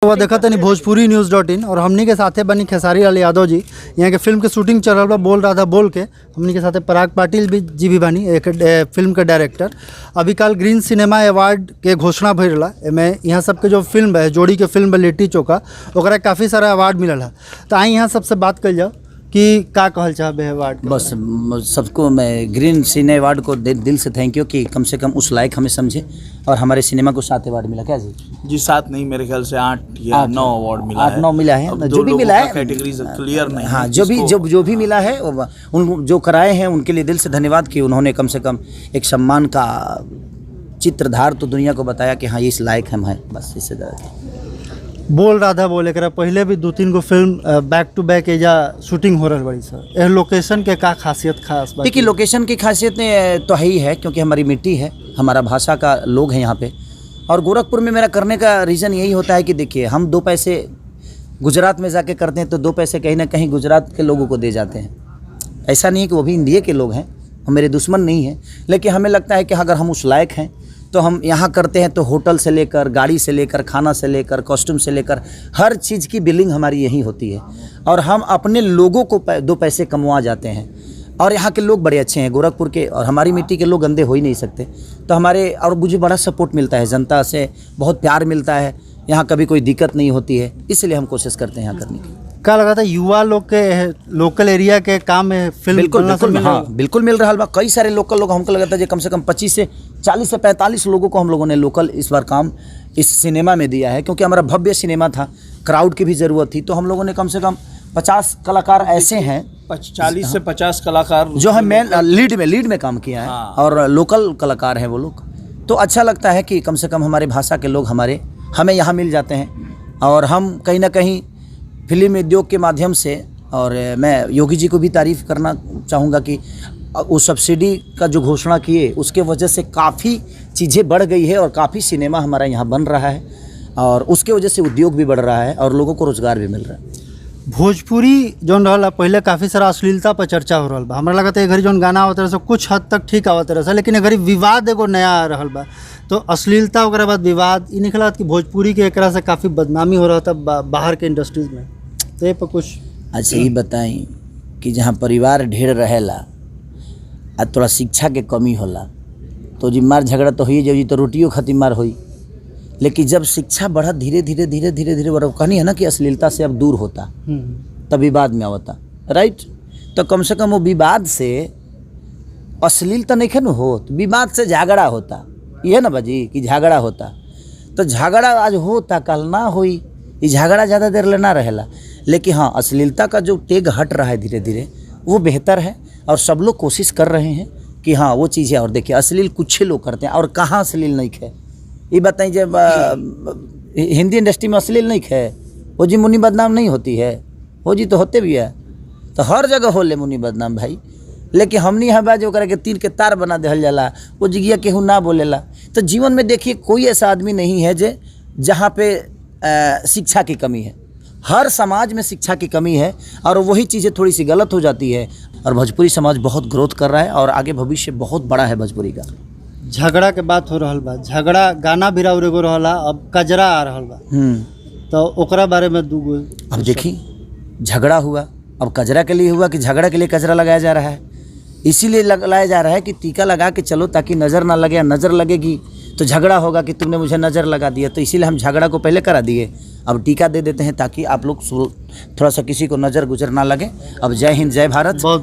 रउआ देखा तनी भोजपुरी न्यूज़.in और हमनी के साथे बनी खेसारी लाल यादव जी। यहाँ के फिल्म के शूटिंग चल रहा बा, बोल रहा था बोल के। हमनी के साथे पराग पाटिल भी बानी, एक फिल्म के डायरेक्टर। अभी कल ग्रीन सिनेमा अवार्ड के घोषणा भइल रहा। एमें यहाँ सबके जो फिल्म है, जोड़ी के फिल्म है लिट्टी चोखा, ओकरा काफ़ी सारा अवार्ड मिलल है। तो आई यहाँ सबसे बात कर जाओ कि का कहल चाहबे अवार्ड। बस सबको मैं ग्रीन सिने अवार्ड को दिल से थैंक यू कि कम से कम उस लायक हमें समझे और हमारे सिनेमा को 7 अवार्ड मिला। क्या जी 7 नहीं, मेरे ख्याल से 8 या 9 अवार्ड मिला है। 8-9 मिला है, जो भी मिला है कैटेगरी क्लियर नहीं। हाँ, जो भी मिला है उन जो कराए हैं उनके लिए दिल से धन्यवाद कि उन्होंने कम से कम एक सम्मान का चित्रधार तो दुनिया को बताया कि हाँ ये इस लायक हम हैं। बस इससे ज़्यादा बोल रहा था बोले करा पहले भी 2-3 गो फिल्म बैक टू बैक एजा शूटिंग हो रहा बड़ी सर। यह लोकेशन के का खासियत खास बात? देखिए लोकेशन की खासियत तो है ही है, क्योंकि हमारी मिट्टी है, हमारा भाषा का लोग हैं यहाँ पे। और गोरखपुर में मेरा करने का रीज़न यही होता है कि देखिए हम 2 पैसे गुजरात में जाके करते हैं तो 2 पैसे कहीं ना कहीं गुजरात के लोगों को दे जाते हैं। ऐसा नहीं है कि वो भी इंडिया के लोग हैं, हम मेरे दुश्मन नहीं हैं, लेकिन हमें लगता है कि अगर हम उस लायक हैं तो हम यहाँ करते हैं। तो होटल से लेकर, गाड़ी से लेकर, खाना से लेकर, कॉस्ट्यूम से लेकर हर चीज़ की बिलिंग हमारी यहीं होती है और हम अपने लोगों को 2 पैसे कमवा जाते हैं। और यहाँ के लोग बड़े अच्छे हैं गोरखपुर के, और हमारी मिट्टी के लोग गंदे हो ही नहीं सकते। तो हमारे और मुझे बड़ा सपोर्ट मिलता है, जनता से बहुत प्यार मिलता है, यहाँ कभी कोई दिक्कत नहीं होती है, इसलिए हम कोशिश करते हैं यहाँ करने की। क्या लगा था युवा लोग के लोकल एरिया के काम में फिल्म बिल्कुल मिल रहा है। कई सारे लोकल लोग, हमको लगता है कम से कम 25 से 40 से 45 लोगों को हम लोगों ने लोकल इस बार काम इस सिनेमा में दिया है, क्योंकि हमारा भव्य सिनेमा था, क्राउड की भी ज़रूरत थी। तो हम लोगों ने कम से कम 50 कलाकार ऐसे हैं, 40 से 50 कलाकार जो है मेन लीड में काम किया है। और लोकल कलाकार हैं वो लोग। तो अच्छा लगता है कि कम से कम हमारे भाषा के लोग हमें यहाँ मिल जाते हैं। और हम कहीं ना कहीं फिल्म उद्योग के माध्यम से, और मैं योगी जी को भी तारीफ़ करना चाहूँगा कि उस सब्सिडी का जो घोषणा किए उसके वजह से काफ़ी चीज़ें बढ़ गई है और काफ़ी सिनेमा हमारा यहाँ बन रहा है, और उसके वजह से उद्योग भी बढ़ रहा है और लोगों को रोज़गार भी मिल रहा है। भोजपुरी जौन रहा पहले काफ़ी सारा अश्लीलता पर चर्चा हो रहा बा। हमारा लगता है घड़ी जौन गाना आवत रहा कुछ हद तक ठीक आवत रहा, लेकिन घड़ी विवाद एगो नया आ रहा बा। तो अश्लीलता वगैरह बाद विवाद ये निकला कि भोजपुरी के एकरा से काफ़ी बदनामी हो रहा था बाहर के इंडस्ट्रीज़ में। तो ये पर कुछ अच्छा ही बताई कि जहाँ परिवार ढेर रहेला आ थोड़ा शिक्षा के कमी होला तो जी मार झगड़ा तो ही जी, तो रोटियों खातिर मार होई। लेकिन जब शिक्षा बढ़ा धीरे धीरे बढ़ा, कहनी है ना कि अश्लीलता से अब दूर होता तब विवाद में आवता, राइट। तो कम से कम वो विवाद से अश्लीलता नहीं है न हो, तो विवाद से झगड़ा होता, ये ना बाजी कि झगड़ा होता। तो झगड़ा आज होता कल ना होई, ये झगड़ा ज़्यादा देर लेना रहेला। लेकिन हाँ, अश्लीलता का जो टेग हट रहा है धीरे धीरे, वो बेहतर है और सब लोग कोशिश कर रहे हैं कि हाँ वो चीज़ें। और देखिए अश्लील कुछ लोग करते हैं, और कहाँ अश्लील नहीं है ये बताइए। जब हिंदी इंडस्ट्री में अश्लील नहीं है, वो जी मुन्नी बदनाम नहीं होती है, वो जी तो होते भी है। तो हर जगह हो ले मुन्नी बदनाम भाई, लेकिन हमनी यहाँ बा जो करके 3 के तार बना देहल जाला, वो जिगिया केहू ना बोलेला। तो जीवन में देखिए कोई ऐसा आदमी नहीं है जहाँ पे शिक्षा की कमी है। हर समाज में शिक्षा की कमी है और वही चीज़ें थोड़ी सी गलत हो जाती है। और भोजपुरी समाज बहुत ग्रोथ कर रहा है और आगे भविष्य बहुत बड़ा है भोजपुरी का। झगड़ा के बात हो रहा बा, झगड़ा गाना भी राउर एगो रहला, अब कजरा आ रहा बा। तो ओकरा बारे में 2 गो अब देखिए झगड़ा हुआ, अब कजरा के लिए हुआ कि झगड़ा के लिए कजरा लगाया जा रहा है। इसीलिए लगाया जा रहा है कि टीका लगा के चलो ताकि नज़र ना लगे, नज़र लगेगी तो झगड़ा होगा कि तुमने मुझे नज़र लगा दिया। तो इसीलिए हम झगड़ा को पहले करा दिए, अब टीका दे देते हैं ताकि आप लोग थोड़ा सा किसी को नज़र गुजर ना लगे। अब जय हिंद, जय भारत। बहुत बहुत